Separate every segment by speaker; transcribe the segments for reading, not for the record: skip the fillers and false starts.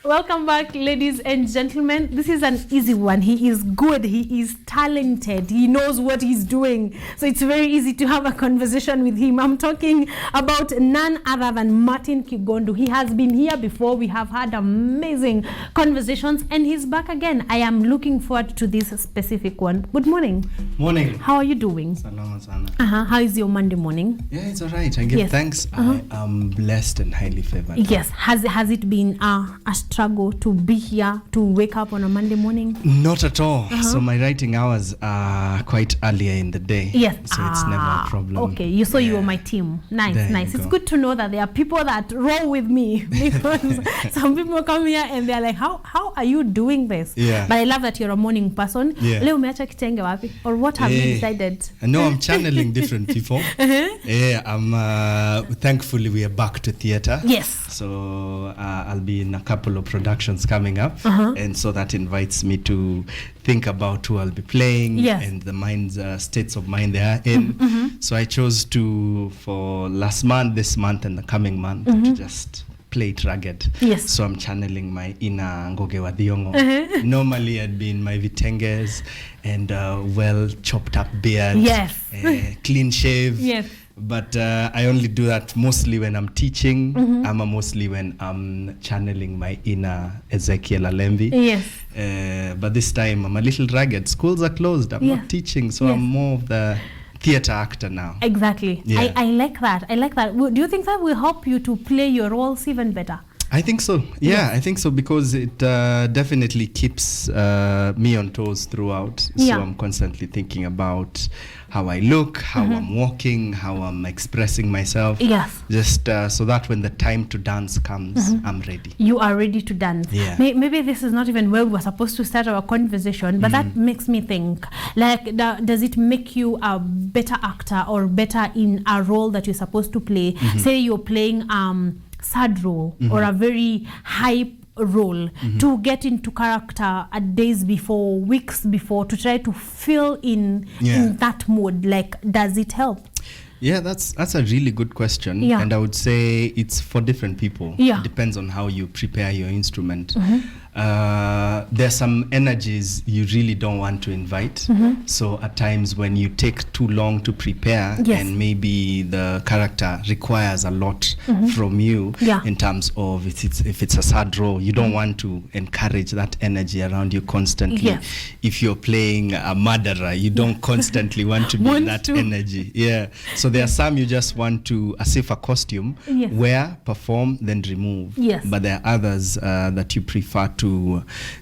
Speaker 1: Welcome back, ladies and gentlemen. This is an easy one. He is good. He is talented. He knows what he's doing. So it's very easy to have a conversation with him. I'm talking about none other than Martin Kipundu. He has been here before. We have had amazing conversations and he's back again. I am looking forward to this specific one. Good morning.
Speaker 2: Morning.
Speaker 1: How are you doing?
Speaker 2: Salama sana.
Speaker 1: How is your Monday morning?
Speaker 2: Yeah, it's all right. I give thanks. I am blessed and highly favored.
Speaker 1: Yes. Has it been a struggle to be here, to wake up on a Monday morning?
Speaker 2: Not at all. So my writing hours are quite earlier in the day.
Speaker 1: Yes.
Speaker 2: So it's never a problem.
Speaker 1: Okay. You are my team. Nice. It's good to know that there are people that roll with me, because some people come here and they're like, how are you doing this?
Speaker 2: Yeah.
Speaker 1: But I love that you're a morning person.
Speaker 2: Yeah.
Speaker 1: Leo umeacha kitenge wapi? Or what have you decided?
Speaker 2: No, I'm channeling different people. Yeah, thankfully we are back to theater.
Speaker 1: Yes.
Speaker 2: So I'll be in a couple of productions coming up, and so that invites me to think about who I'll be playing and the states of mind they are in. So I chose for last month, this month, and the coming month to just play it rugged.
Speaker 1: Yes.
Speaker 2: So I'm channeling my inner Ngoge wa Thiongo. Normally I'd be in my vitenges and well chopped up beard.
Speaker 1: Yes.
Speaker 2: Clean shave.
Speaker 1: Yes.
Speaker 2: But I only do that mostly when I'm teaching, mostly when I'm channeling my inner Ezekiel Alembi.
Speaker 1: Yes.
Speaker 2: But this time I'm a little ragged. Schools are closed. I'm not teaching, so I'm more of the theater actor now.
Speaker 1: Exactly.
Speaker 2: Yeah.
Speaker 1: I like that. Do you think that will help you to play your roles even better?
Speaker 2: I think so. Yeah, I think so, because it definitely keeps me on toes throughout. So I'm constantly thinking about how I look, how I'm walking, how I'm expressing myself.
Speaker 1: Yes.
Speaker 2: Just so that when the time to dance comes, I'm ready.
Speaker 1: You are ready to dance.
Speaker 2: Yeah.
Speaker 1: Maybe this is not even where we're supposed to start our conversation, but that makes me think, like, does it make you a better actor or better in a role that you're supposed to play? Say you're playing sad role or a very hype role, to get into character a days before, weeks before, to try to feel in that mode. Like, does it help?
Speaker 2: Yeah, that's a really good question.
Speaker 1: Yeah.
Speaker 2: And I would say it's for different people.
Speaker 1: Yeah.
Speaker 2: It depends on how you prepare your instrument. There's some energies you really don't want to invite. So at times when you take too long to prepare, and maybe the character requires a lot from you in terms of if it's a sad role, you don't want to encourage that energy around you constantly. If you're playing a murderer, you don't constantly want to be in that energy. Yeah. So there are some you just want to, as if a costume, wear, perform, then remove. But there are others that you prefer to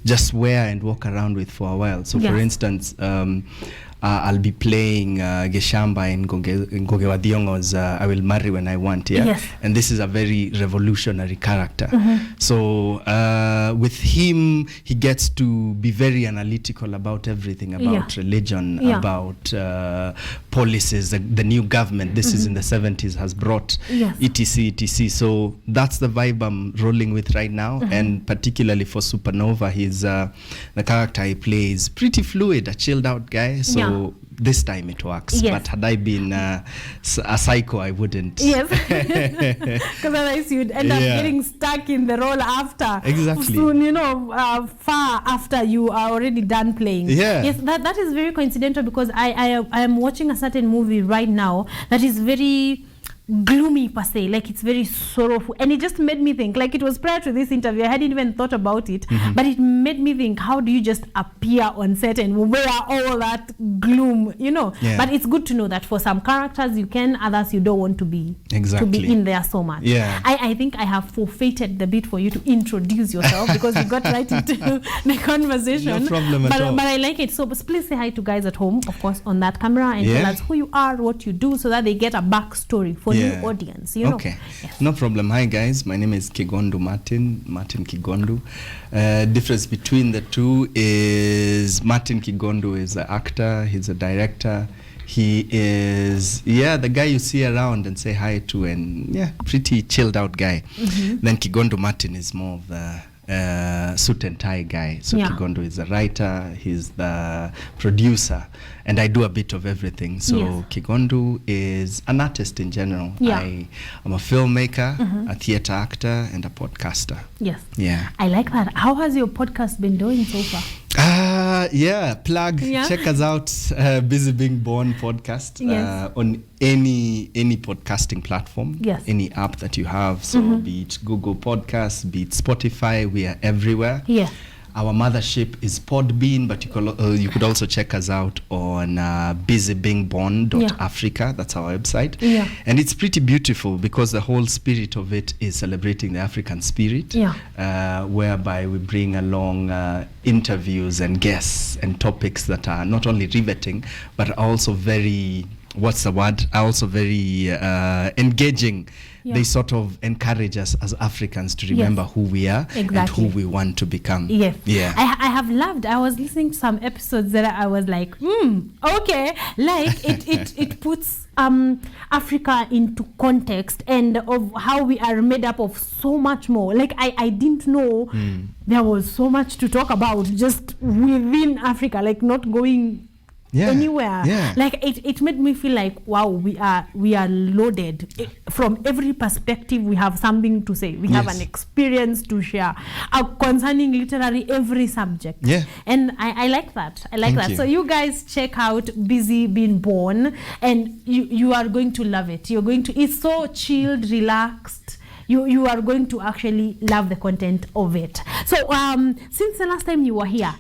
Speaker 2: just wear and walk around with for a while. So for instance, I'll be playing Geshamba in Ngoge wa Thiongo's I Will Marry When I Want. And this is a very revolutionary character. So with him, he gets to be very analytical about everything, about religion, about policies. The new government, this is in the 70s, has brought etc. So that's the vibe I'm rolling with right now. And particularly for Supernova, he's the character he plays pretty fluid, a chilled out guy. So this time it works. But had I been a psycho, I wouldn't. Yes.
Speaker 1: Because otherwise you'd end up getting stuck in the role after.
Speaker 2: Exactly.
Speaker 1: Soon, far after you are already done playing. Yes, that is very coincidental, because I am watching a certain movie right now that is very gloomy per se, like it's very sorrowful, and it just made me think, like, it was prior to this interview, I hadn't even thought about it, but it made me think, how do you just appear on set and wear all that gloom, but it's good to know that for some characters you can, others you don't want to be in there so much. I think I have forfeited the bit for you to introduce yourself, because you got right into the conversation.
Speaker 2: No problem at all.
Speaker 1: But I like it. So please say hi to guys at home, of course, on that camera, and tell us who you are, what you do, so that they get a backstory for new audience,
Speaker 2: Okay. No problem. Hi guys, my name is Kipundu Martin Kipundu. Difference between the two is Martin Kipundu is an actor, he's a director. He is the guy you see around and say hi to, and pretty chilled out guy. Then Kipundu Martin is more of the suit and tie guy. So Kipundu is the writer, he's the producer, and I do a bit of everything. So Kipundu is an artist in general. I am a filmmaker, a theater actor, and a podcaster.
Speaker 1: Yes.
Speaker 2: Yeah.
Speaker 1: I like that. How has your podcast been doing so far?
Speaker 2: Plug. Check us out. Busy Being Born podcast on any podcasting platform.
Speaker 1: Yes.
Speaker 2: Any app that you have. So be it Google Podcasts, be it Spotify, we are everywhere.
Speaker 1: Yeah.
Speaker 2: Our mothership is Podbean, but you could also check us out on busybeingborn.africa. That's our website.
Speaker 1: Yeah.
Speaker 2: And it's pretty beautiful because the whole spirit of it is celebrating the African spirit, whereby we bring along interviews and guests and topics that are not only riveting, but also very, very engaging. Yeah. They sort of encourage us as Africans to remember who we are and who we want to become.
Speaker 1: Yes.
Speaker 2: Yeah.
Speaker 1: I have loved. I was listening to some episodes that I was like, okay. Like it puts Africa into context and of how we are made up of so much more. Like I didn't know there was so much to talk about just within Africa, like not going anywhere. Like it made me feel like, wow, we are loaded. From every perspective we have something to say. We have an experience to share concerning literally every subject. And I like that. Thank you. So you guys check out Busy Being Born, and you are going to love it. It's so chilled, relaxed. You are going to actually love the content of it. So since the last time you were here,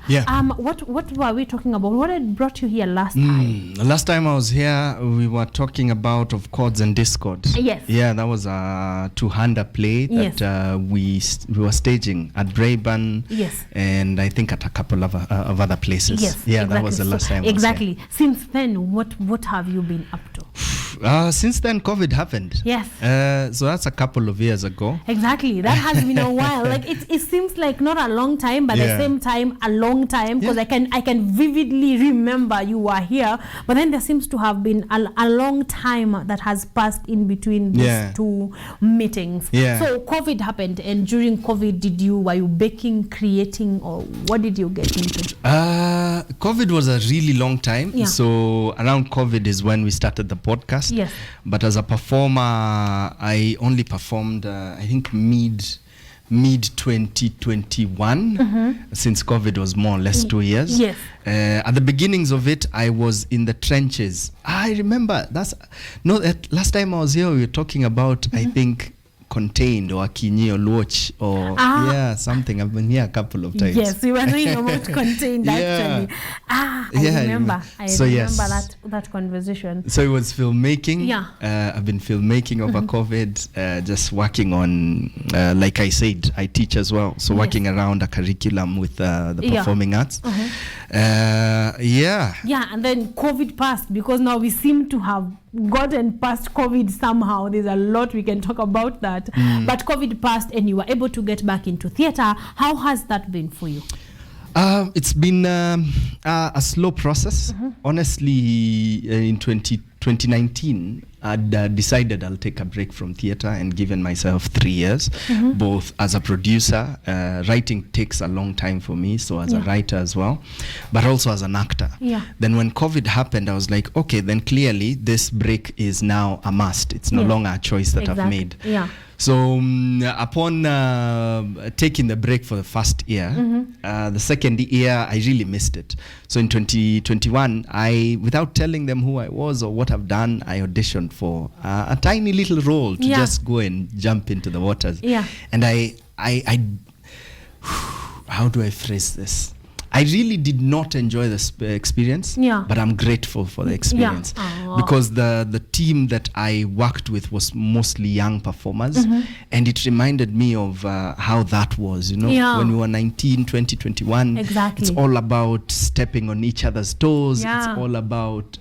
Speaker 1: what were we talking about? What had brought you here last time?
Speaker 2: Last time I was here, we were talking about of chords and discord.
Speaker 1: Yes.
Speaker 2: Yeah, that was a two-hander play that we were staging at Braeburn.
Speaker 1: Yes.
Speaker 2: And I think at a couple of other places.
Speaker 1: Yes.
Speaker 2: Yeah, exactly. That was the last time.
Speaker 1: Exactly. Since then, what have you been up to?
Speaker 2: Since then, COVID happened.
Speaker 1: Yes.
Speaker 2: So that's a couple of years ago.
Speaker 1: Exactly. That has been a while. Like it seems like not a long time, but at the same time a long time, because I can vividly remember you were here, but then there seems to have been a long time that has passed in between these two meetings. So COVID happened, and during COVID, were you baking, creating, or what did you get into?
Speaker 2: COVID was a really long time. So around COVID is when we started the podcast.
Speaker 1: Yes.
Speaker 2: But as a performer, I only performed, I think mid 2021, since COVID was more or less 2 years.
Speaker 1: Yes.
Speaker 2: At the beginnings of it, I was in the trenches. I remember last time I was here, we were talking about, I think, Contained or Akinyi or Loch or something. I've been here a couple of times.
Speaker 1: Yes, we were talking about Contained actually. I remember. I remember that conversation.
Speaker 2: So it was filmmaking. I've been filmmaking over COVID, just working on, like I said, I teach as well. So working around a curriculum with the performing arts. And
Speaker 1: then COVID passed, because now we seem to have gotten past COVID somehow. There's a lot we can talk about that. But COVID passed and you were able to get back into theater. How has that been for you?
Speaker 2: It's been a slow process. Honestly, in 2019, I'd decided I'll take a break from theater and given myself 3 years, both as a producer. Writing takes a long time for me, so as a writer as well, but also as an actor. Then when COVID happened, I was like, okay, then clearly this break is now a must. It's no longer a choice that I've made. So upon taking the break for the first year, the second year, I really missed it. So in 2021, without telling them who I was or what I've done, I auditioned for a tiny little role to just go and jump into the waters. And I how do I phrase this? I really did not enjoy the experience, but I'm grateful for the experience because the team that I worked with was mostly young performers, and it reminded me of how that was, when we were 19, 20, 21.
Speaker 1: Exactly.
Speaker 2: It's all about stepping on each other's toes. It's all about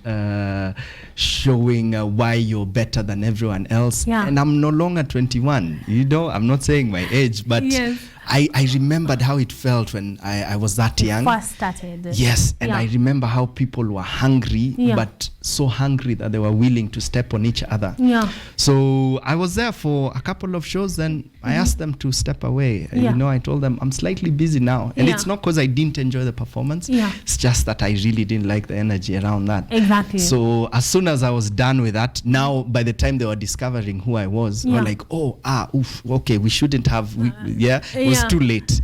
Speaker 2: showing why you're better than everyone else. And I'm no longer 21. I'm not saying my age, but I remembered how it felt when I was that young.
Speaker 1: First started.
Speaker 2: Yes, and I remember how people were hungry, but so hungry angry that they were willing to step on each other.
Speaker 1: Yeah.
Speaker 2: So I was there for a couple of shows, and I asked them to step away. You know, I told them I'm slightly busy now, and it's not because I didn't enjoy the performance. It's just that I really didn't like the energy around that.
Speaker 1: Exactly.
Speaker 2: So as soon as I was done with that, now by the time they were discovering who I was, they were like, oh, okay, we shouldn't have. It was too late.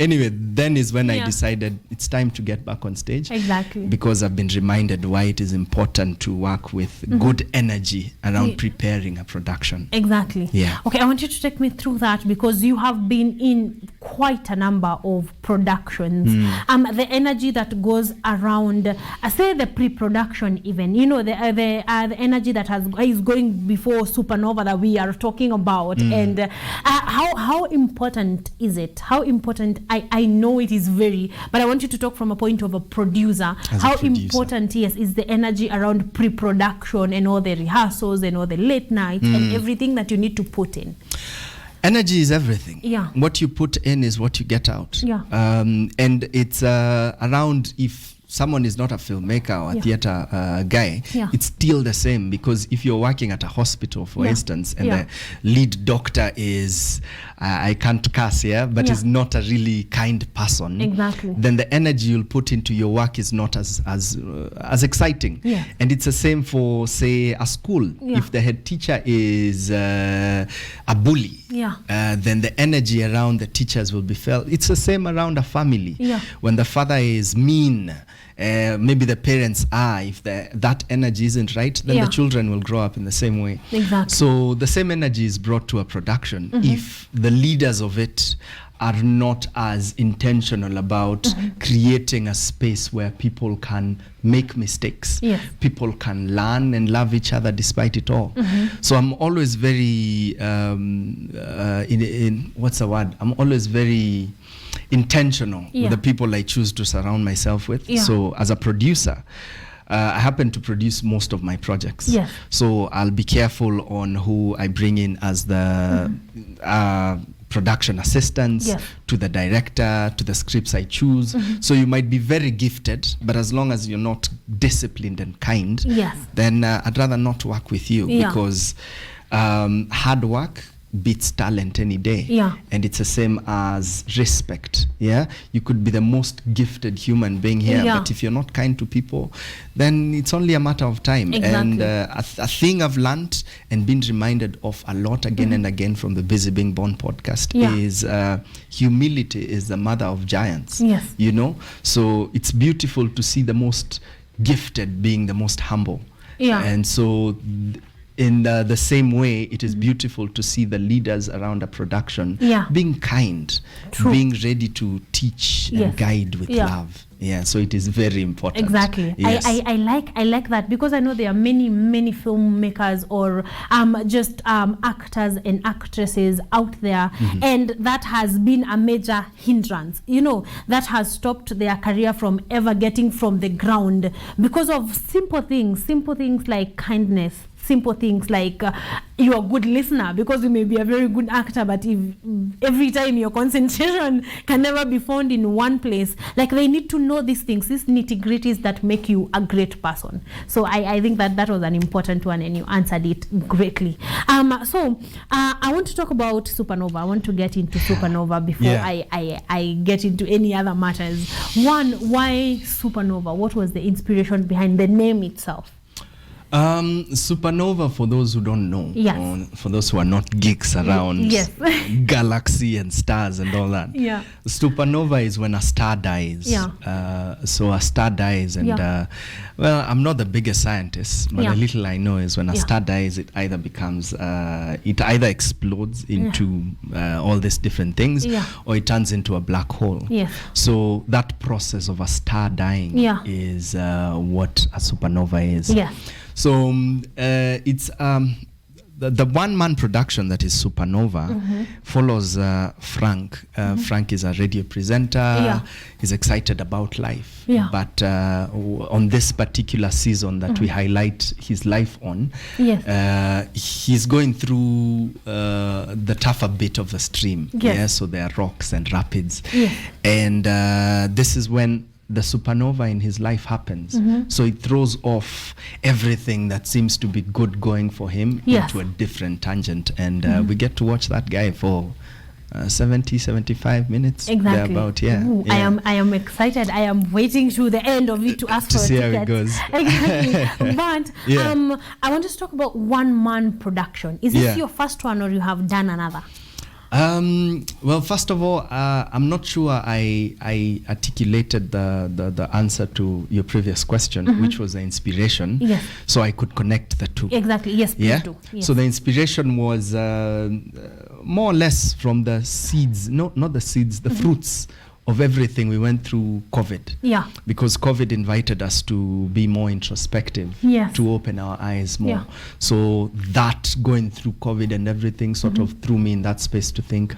Speaker 2: Anyway, then is when I decided it's time to get back on stage.
Speaker 1: Exactly.
Speaker 2: Because I've been reminded why it is important to work with good energy around preparing a production.
Speaker 1: Exactly.
Speaker 2: Yeah.
Speaker 1: Okay, I want you to take me through that, because you have been in quite a number of productions. The energy that goes around, say the pre-production even, you know, the energy that is going before Supernova that we are talking about, and how important is it? How important? I know it is very, but I want you to talk from a point of a producer. How important, is the energy around pre-production and all the rehearsals and all the late nights and everything that you need to put in?
Speaker 2: Energy is everything.
Speaker 1: Yeah.
Speaker 2: What you put in is what you get out.
Speaker 1: Yeah.
Speaker 2: And it's around, if someone is not a filmmaker or a theater guy, it's still the same, because if you're working at a hospital, for instance, and the lead doctor is, I can't curse here, but is not a really kind person,
Speaker 1: exactly,
Speaker 2: then the energy you'll put into your work is not as exciting.
Speaker 1: Yeah.
Speaker 2: And it's the same for, say, a school.
Speaker 1: Yeah.
Speaker 2: If the head teacher is a bully, then the energy around the teachers will be felt. It's the same around a family.
Speaker 1: Yeah.
Speaker 2: When the father is mean, maybe the parents are, if that energy isn't right, then the children will grow up in the same way.
Speaker 1: Exactly.
Speaker 2: So the same energy is brought to a production if the leaders of it are not as intentional about creating a space where people can make mistakes.
Speaker 1: Yes.
Speaker 2: People can learn and love each other despite it all. So I'm always very, what's the word? I'm always very intentional with the people I choose to surround myself with. So as a producer, I happen to produce most of my projects.
Speaker 1: Yes.
Speaker 2: So I'll be careful on who I bring in as the production assistants, to the director, to the scripts I choose. So you might be very gifted, but as long as you're not disciplined and kind, then I'd rather not work with you, because hard work beats talent any day. And it's the same as respect. You could be the most gifted human being here, but if you're not kind to people, then it's only a matter of time.
Speaker 1: Exactly.
Speaker 2: And a thing I've learned and been reminded of a lot again and again from the Busy Being Born podcast is humility is the mother of giants. You know, so it's beautiful to see the most gifted being the most humble. And so in the same way, it is beautiful to see the leaders around a production being kind, being ready to teach and guide with love. So it is very important.
Speaker 1: Exactly.
Speaker 2: Yes.
Speaker 1: I like that, because I know there are many filmmakers or just actors and actresses out there, and that has been a major hindrance, you know, that has stopped their career from ever getting from the ground because of simple things like kindness, simple things like you're a good listener, because you may be a very good actor, but if every time your concentration can never be found in one place, like they need to know these things, these nitty-gritties that make you a great person. So I think that was an important one, and you answered it greatly. So I want to talk about Supernova. I want to get into Supernova before I get into any other matters. One, why Supernova? What was the inspiration behind the name itself?
Speaker 2: Supernova, for those who don't know, for those who are not geeks around galaxy and stars and all that, supernova is when a star dies. So a star dies, and well, I'm not the biggest scientist, but the little I know is when a star dies, it either becomes it either explodes into all these different things, or it turns into a black hole. So that process of a star dying is what a supernova is. So it's the one-man production that is Supernova follows Frank. Frank is a radio presenter. He's excited about life. But on this particular season that we highlight his life on, he's going through the tougher bit of the stream. So there are rocks and rapids. And this is when the supernova in his life happens. So it throws off everything that seems to be good going for him into a different tangent. And we get to watch that guy for 75 minutes.
Speaker 1: Exactly.
Speaker 2: About,
Speaker 1: I am excited. I am waiting to the end of it to ask
Speaker 2: to
Speaker 1: for
Speaker 2: see
Speaker 1: a
Speaker 2: how
Speaker 1: ticket.
Speaker 2: it goes.
Speaker 1: Exactly. But I want us to talk about one-man production. Is this your first one, or you have done another?
Speaker 2: Well, first of all, I'm not sure I articulated the answer to your previous question, which was the inspiration.
Speaker 1: Yes.
Speaker 2: So I could connect the two.
Speaker 1: Exactly. Yes, please do. Yes.
Speaker 2: So the inspiration was more or less from the seeds, not the seeds, the fruits of everything we went through COVID.
Speaker 1: Yeah.
Speaker 2: Because COVID invited us to be more introspective, to open our eyes more.
Speaker 1: Yeah.
Speaker 2: So that going through COVID and everything sort of threw me in that space to think,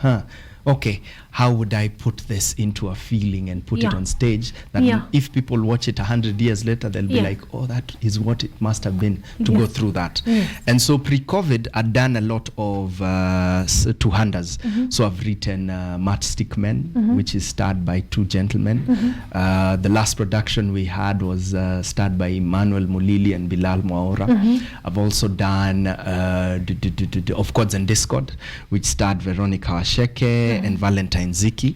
Speaker 2: okay, how would I put this into a feeling and put it on stage that if people watch it 100 years later, they'll be like, oh, that is what it must have been to go through that. And so pre-COVID, I'd done a lot of two-handers. So I've written Matchstick Men, which is starred by two gentlemen. The last production we had was starred by Emmanuel Mulili and Bilal Mwaura. I've also done Of Codes and Discord, which starred Veronica Asheke and Valentine Ziki.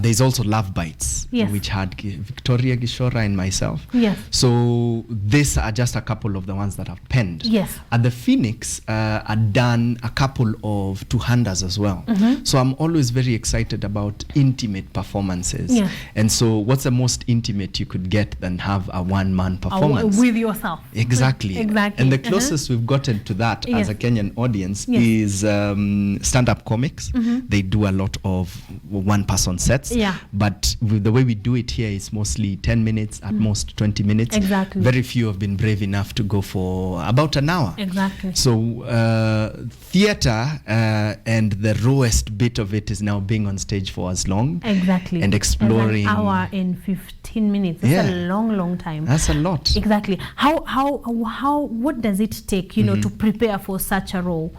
Speaker 2: There's also Love Bites, which had Victoria Gishora and myself. So these are just a couple of the ones that I've penned. At the Phoenix, I've done a couple of two-handers as well. So I'm always very excited about intimate performances. And so what's the most intimate you could get than have a one-man performance?
Speaker 1: With yourself.
Speaker 2: Exactly. And the closest we've gotten to that as a Kenyan audience is stand-up comics. They do a lot of one-person sets. But with the way we do it here, it's mostly 10 minutes, at most 20 minutes. Very few have been brave enough to go for about an hour. So theater and the rawest bit of it is now being on stage for as long. And exploring.
Speaker 1: An hour and 15 minutes. That's a long time.
Speaker 2: That's a lot.
Speaker 1: What does it take, to prepare for such a role?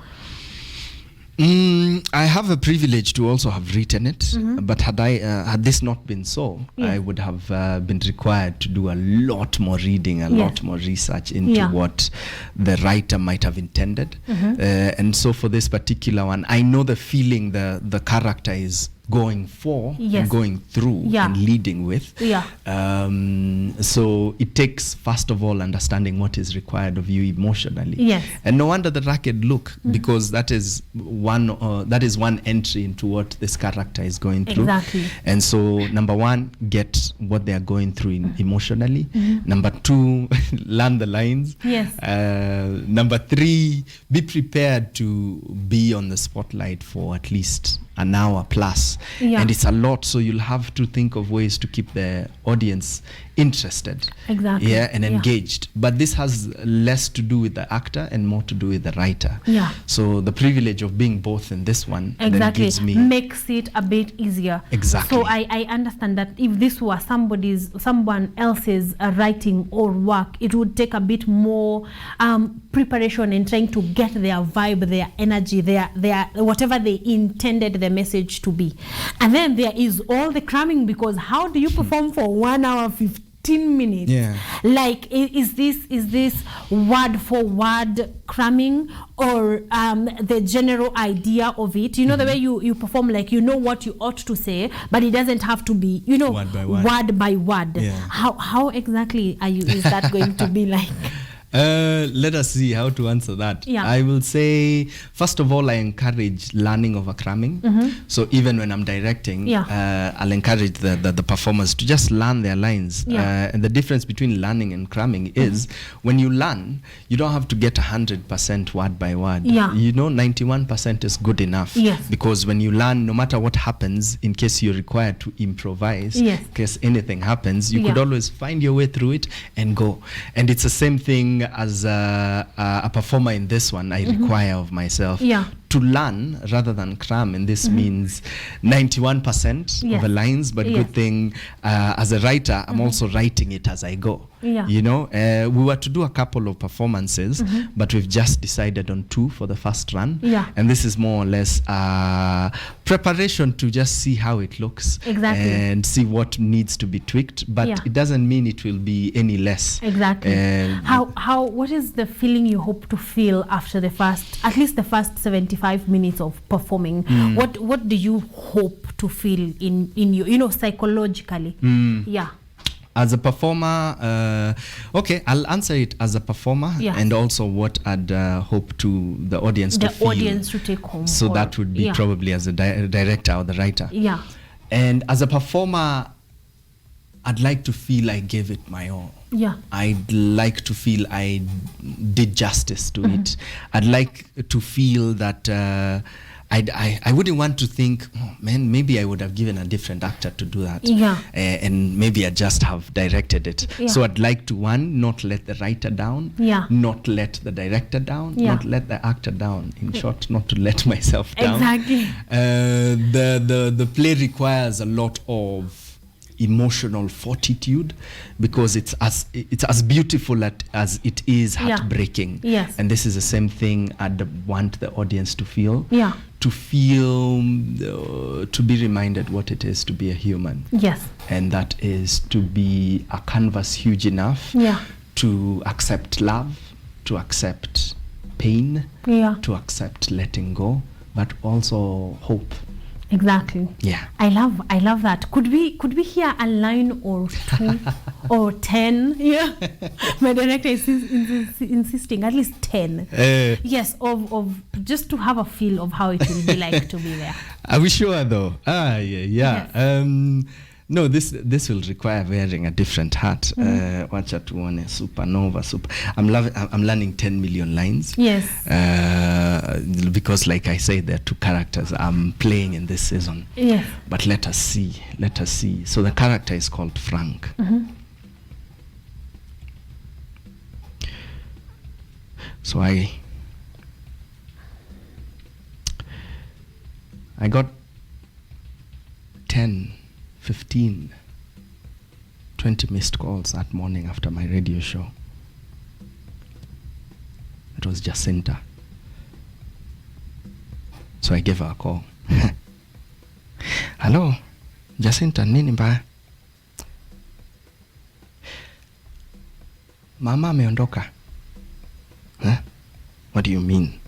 Speaker 2: I have a privilege to also have written it, but had this not been so, I would have been required to do a lot more reading, a lot more research into what the writer might have intended. And so for this particular one, I know the feeling the character is going for and going through and leading with. So it takes, first of all, understanding what is required of you emotionally. And no wonder the ragged look, because that is one entry into what this character is going through. And so number one, get what they are going through emotionally. Number two, learn the lines. Number three, be prepared to be on the spotlight for at least an hour plus. And it's a lot, so you'll have to think of ways to keep the audience interested and engaged. But this has less to do with the actor and more to do with the writer. So the privilege of being both in this one then gives me,
Speaker 1: makes it a bit easier. So I understand that if this were someone else's writing or work, it would take a bit more preparation in trying to get their vibe, their energy, their whatever they intended the message to be. And then there is all the cramming, because how do you perform for 1 hour 15 minutes? Like, is this word for word cramming, or the general idea of it? The way you perform, like, what you ought to say, but it doesn't have to be, word by word. How exactly is that going to be like?
Speaker 2: Let us see how to answer that. I will say, first of all, I encourage learning over cramming. So even when I'm directing, I'll encourage the performers to just learn their lines. And the difference between learning and cramming is, when you learn, you don't have to get 100% word by word. 91% is good enough. Because when you learn, no matter what happens, in case you're required to improvise, in case anything happens, you could always find your way through it and go. And it's the same thing as a performer in this one. I require of myself to learn rather than cram, and this means 91% of the lines, but good thing as a writer, I'm also writing it as I go. You know, we were to do a couple of performances, but we've just decided on 2 for the first run. And this is more or less preparation to just see how it looks and see what needs to be tweaked, but it doesn't mean it will be any less.
Speaker 1: What is the feeling you hope to feel after at least the first 75 minutes of performing? What do you hope to feel in you, psychologically?
Speaker 2: As a performer, okay, I'll answer it as a performer, and also what I'd hope to the audience to feel.
Speaker 1: The audience to take home.
Speaker 2: So that would be probably as a director or the writer. And as a performer, I'd like to feel I gave it my all. I'd like to feel I did justice to it. I'd like to feel that I wouldn't want to think, oh man, maybe I would have given a different actor to do that. And maybe I just have directed it. So I'd like to, one, not let the writer down, not let the director down, not let the actor down. In short, not to let myself down. The play requires a lot of emotional fortitude, because it's as beautiful as it is heartbreaking. And this is the same thing I'd want the audience to feel. To feel, to be reminded what it is to be a human. And that is to be a canvas huge enough to accept love, to accept pain, to accept letting go, but also hope. I love that. Could we hear a line or 2 or 10? My director is insisting at least 10. Yes, of just to have a feel of how it will be like to be there. Are we sure though? No, this will require wearing a different hat. Wacha tuone Supernova. I'm learning 10 million lines. Because like I said, there are 2 characters I'm playing in this season. But let us see. So the character is called Frank. So I got 10, 15, 20 missed calls that morning after my radio show. It was Jacinta. So I gave her a call. Hello, Jacinta, nini mbaya? Mama ameondoka. What do you mean?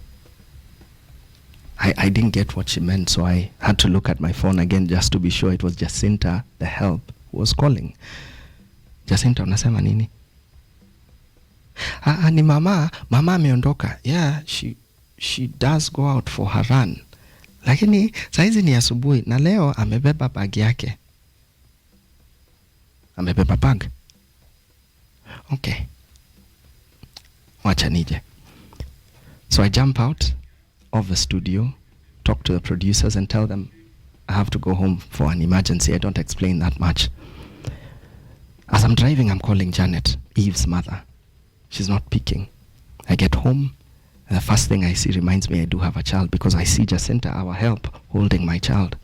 Speaker 2: I didn't get what she meant, so I had to look at my phone again just to be sure it was Jacinta, the help, who was calling. Jacinta, unasema nini? Ni mama ameondoka. Yeah, she does go out for her run. Lakini saizi ni asubuhi na leo amebeba bag yake. Amebeba bag? Okay. Wacha nije. So I jump out of the studio, talk to the producers and tell them I have to go home for an emergency. I don't explain that much. As I'm driving, I'm calling Janet, Eve's mother. She's not picking. I get home, and the first thing I see reminds me I do have a child, because I see Jacinta, our help, holding my child.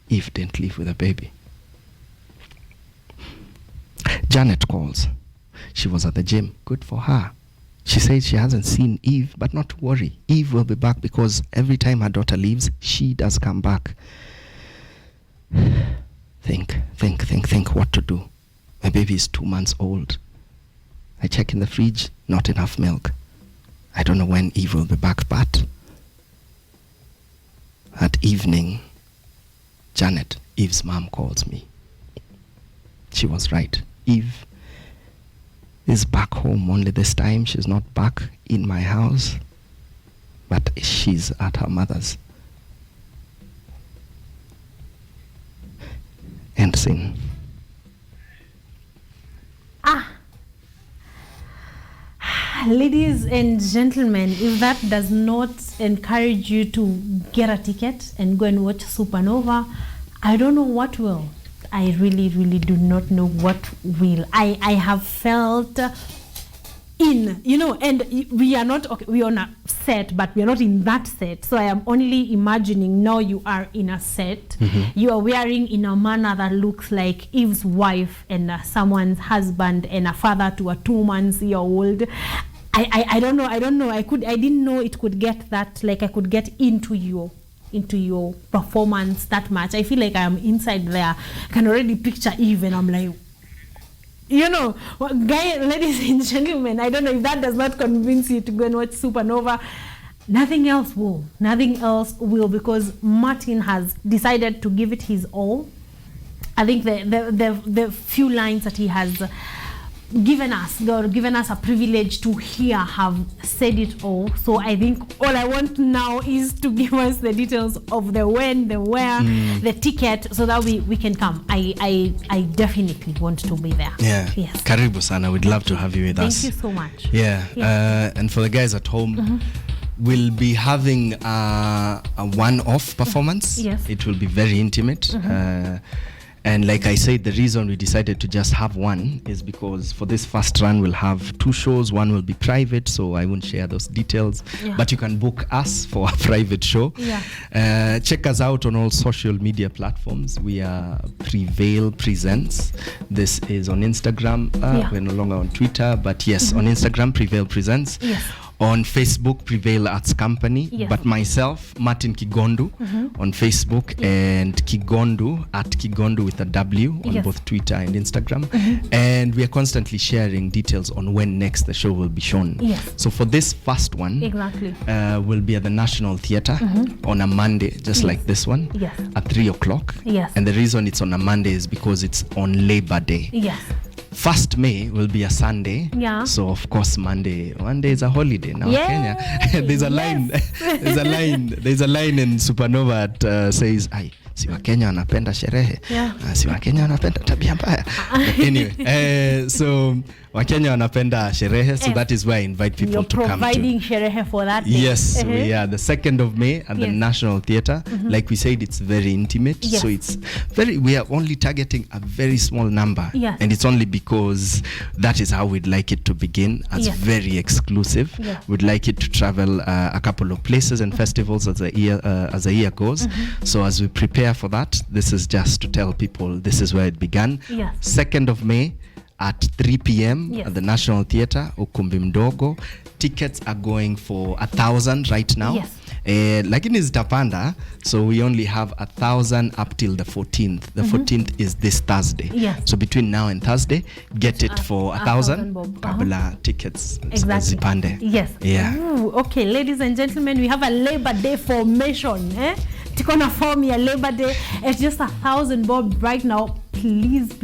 Speaker 2: Eve didn't leave with a baby. Janet calls. She was at the gym. Good for her. She says she hasn't seen Eve, but not to worry. Eve will be back, because every time her daughter leaves, she does come back. Think what to do. My baby is 2 months old. I check in the fridge, not enough milk. I don't know when Eve will be back, but that evening, Janet, Eve's mom, calls me. She was right. Eve is back home, only this time she's not back in my house, but she's at her mother's. End scene.
Speaker 1: Ladies and gentlemen, if that does not encourage you to get a ticket and go and watch Supernova, I don't know what will. I really do not know what will. I have felt in, you know, and we are not, okay, we are on a set, but we are not in that set. So I am only imagining now you are in a set. You are wearing in a manner that looks like Eve's wife and someone's husband and a father to a 2-month-old. I don't know. I didn't know it could get that, like I could get into your performance that much. I feel like I am inside there. I can already picture Eve and I'm like, you know, ladies and gentlemen, I don't know if that does not convince you to go and watch Supernova. Nothing else will. Nothing else will, because Martin has decided to give it his all. I think the few lines that he has given us a privilege to hear have said it all. So I think all I want now is to give us the details of the when, the where, the ticket, so that we can come. I definitely want to be there.
Speaker 2: Yeah.
Speaker 1: Yes.
Speaker 2: Karibu sana. We'd love to have you with us.
Speaker 1: Thank you so much.
Speaker 2: Yeah. Yes. And for the guys at home, we'll be having a one-off performance.
Speaker 1: Yes.
Speaker 2: It will be very intimate. And like I said, the reason we decided to just have one is because for this first run, we'll have 2 shows. One will be private, so I won't share those details. Yeah. But you can book us for a private show.
Speaker 1: Yeah.
Speaker 2: Check us out on all social media platforms. We are Prevail Presents. This is on Instagram. We're no longer on Twitter, but yes, on Instagram, Prevail Presents.
Speaker 1: Yes.
Speaker 2: On Facebook, Prevail Arts Company.
Speaker 1: Yes.
Speaker 2: But myself, Martin Kigondu, on Facebook, and Kigondu at Kigondu with a W on both Twitter and Instagram. And we are constantly sharing details on when next the show will be shown.
Speaker 1: Yes.
Speaker 2: So for this first one, we'll be at the National Theatre on a Monday, just like this one, at 3 o'clock.
Speaker 1: Yes.
Speaker 2: And the reason it's on a Monday is because it's on Labor Day.
Speaker 1: Yes.
Speaker 2: 1st May will be a Sunday.
Speaker 1: Yeah.
Speaker 2: So of course Monday is a holiday now. Kenya. There's a line. There's a line in Supernova that says, "Ai, si wa Kenya wanapenda sherehe. Si wa Kenya wanapenda tabia mbaya." Anyway, so Wakenya wanapenda sherehe, so that is why I invite people to come to. You're
Speaker 1: providing sherehe for that day.
Speaker 2: Yes, we are the 2nd of May at the National Theatre. Like we said, it's very intimate, so we are only targeting a very small number, and it's only because that is how we'd like it to begin, as very exclusive. We'd like it to travel a couple of places and festivals as the year goes. So as we prepare for that, this is just to tell people this is where it began. 2nd of May at 3 p.m. at the National Theatre, Ukumbi Mdogo. Tickets are going for 1,000 right now. Lakini zitapanda, so we only have 1,000 up till the 14th. The 14th is this Thursday. So between now and Thursday, get it for 1,000 kabla tickets zipande.
Speaker 1: Yes.
Speaker 2: Yeah.
Speaker 1: Ooh, okay, ladies and gentlemen, we have a Labor Day formation. Tikona form ya Labor Day. It's just 1,000 bob right now. Please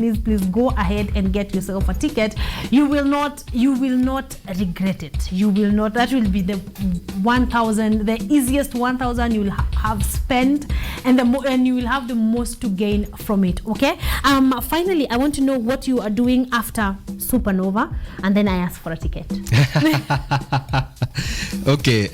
Speaker 1: go ahead and get yourself a ticket. You will not regret it. You will not. That will be the 1,000, the easiest 1,000 you will have spent, and you will have the most to gain from it. Okay. Finally, I want to know what you are doing after Supernova, and then I ask for a ticket.
Speaker 2: Okay.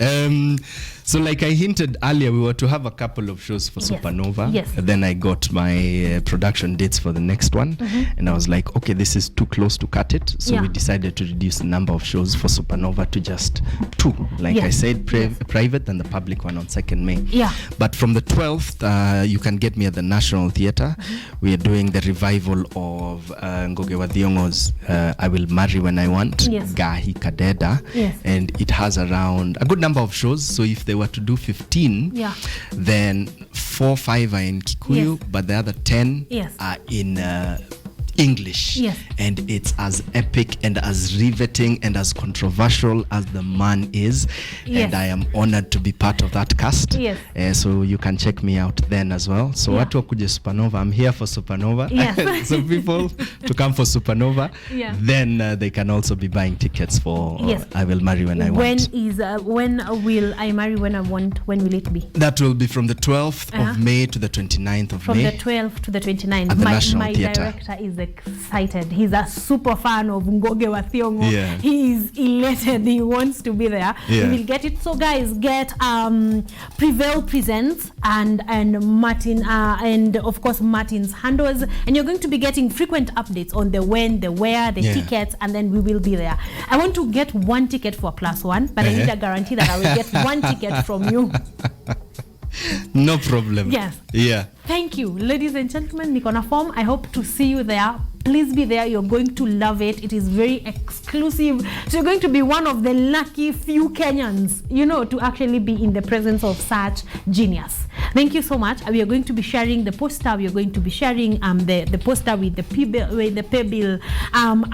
Speaker 2: So like I hinted earlier, we were to have a couple of shows for Supernova. Then I got my production dates for the next one. And I was like, okay, this is too close to cut it. So we decided to reduce the number of shows for Supernova to just 2. Like I said, private and the public one on 2nd May. But from the 12th, you can get me at the National Theatre. We are doing the revival of Ngugi wa Thiong'o's I Will Marry When I Want, Gahi Kadeda. And it has around a good number of shows. So if they were to do 15, then 4 or 5 are in Kikuyu, but the other 10 are in English. And it's as epic and as riveting and as controversial as the man is. And I am honored to be part of that cast. So you can check me out then as well. So watu wakuje Supernova, I'm here for Supernova. So people to come for Supernova, then they can also be buying tickets for I Will Marry When I Want.
Speaker 1: When will I Marry When I Want? When will it be?
Speaker 2: That will be from the 12th of May to the 29th of May.
Speaker 1: From the 12th to the 29th.
Speaker 2: At the National
Speaker 1: my
Speaker 2: Theatre.
Speaker 1: director is excited. He's a super fan of Ngoge wa Thiong'o.
Speaker 2: Yeah.
Speaker 1: He is elated. He wants to be there.
Speaker 2: Yeah.
Speaker 1: We will get it. So guys, get Prevail Presents and Martin and of course Martin's handles, and you're going to be getting frequent updates on the when, the where, the tickets, and then we will be there. I want to get one ticket for +1, but I need a guarantee that I will get one ticket from you.
Speaker 2: No problem.
Speaker 1: Yes.
Speaker 2: Yeah.
Speaker 1: Thank you, ladies and gentlemen. Nikona Form. I hope to see you there. Please be there. You're going to love it. It is very exclusive. So you're going to be one of the lucky few Kenyans, you know, to actually be in the presence of such genius. Thank you so much. We are going to be sharing the poster. We are going to be sharing the poster with the PayBill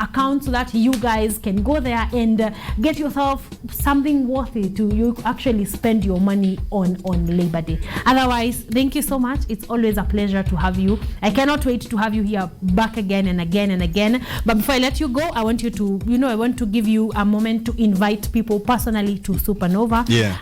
Speaker 1: account, so that you guys can go there and get yourself something worthy to you actually spend your money on Labor Day. Otherwise, thank you so much. It's always a pleasure to have you. I cannot wait to have you here back again and again and again. But before I let you go, I want you to, I want to give you a moment to invite people personally to Supernova.
Speaker 2: Yeah.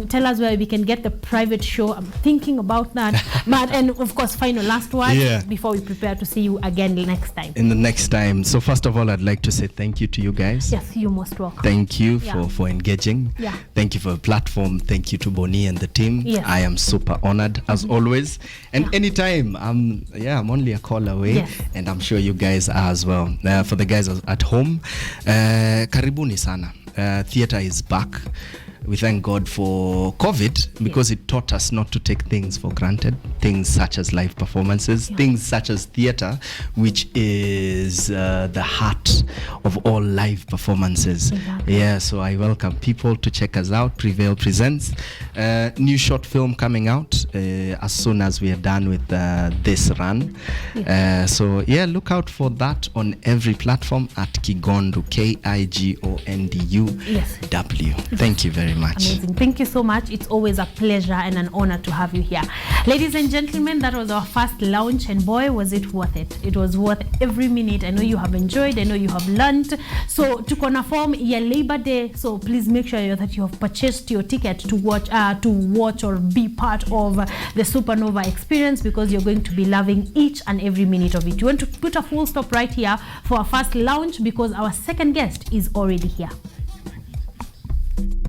Speaker 1: Tell us where we can get the private show. I'm thinking about that. But and of course, final last word before we prepare to see you again next time.
Speaker 2: In the next time. So first of all, I'd like to say thank you to you guys.
Speaker 1: Yes, you're most welcome.
Speaker 2: Thank you for engaging.
Speaker 1: Yeah.
Speaker 2: Thank you for the platform. Thank you to Bonnie and the team.
Speaker 1: Yes.
Speaker 2: I am super honored as always. And anytime, I'm only a call away, and I'm sure you guys are as well. For the guys at home, karibuni sana. Theater is back. We thank God for COVID, because it taught us not to take things for granted, things such as live performances, things such as theater, which is the heart of all live performances.
Speaker 1: Exactly.
Speaker 2: Yeah, so I welcome people to check us out. Prevail Presents, new short film coming out as soon as we are done with this run. So yeah, look out for that on every platform at Kigondu, KIGONDUW. Thank you very much.
Speaker 1: Amazing. Thank you so much. It's always a pleasure and an honor to have you here. Ladies and gentlemen, that was our first launch, and boy, was it worth it. It was worth every minute. I know you have enjoyed. I know you have learned. So to confirm your Labor Day, so please make sure that you have purchased your ticket to watch or be part of the Supernova experience, because you're going to be loving each and every minute of it. You want to put a full stop right here for our first launch, because our second guest is already here.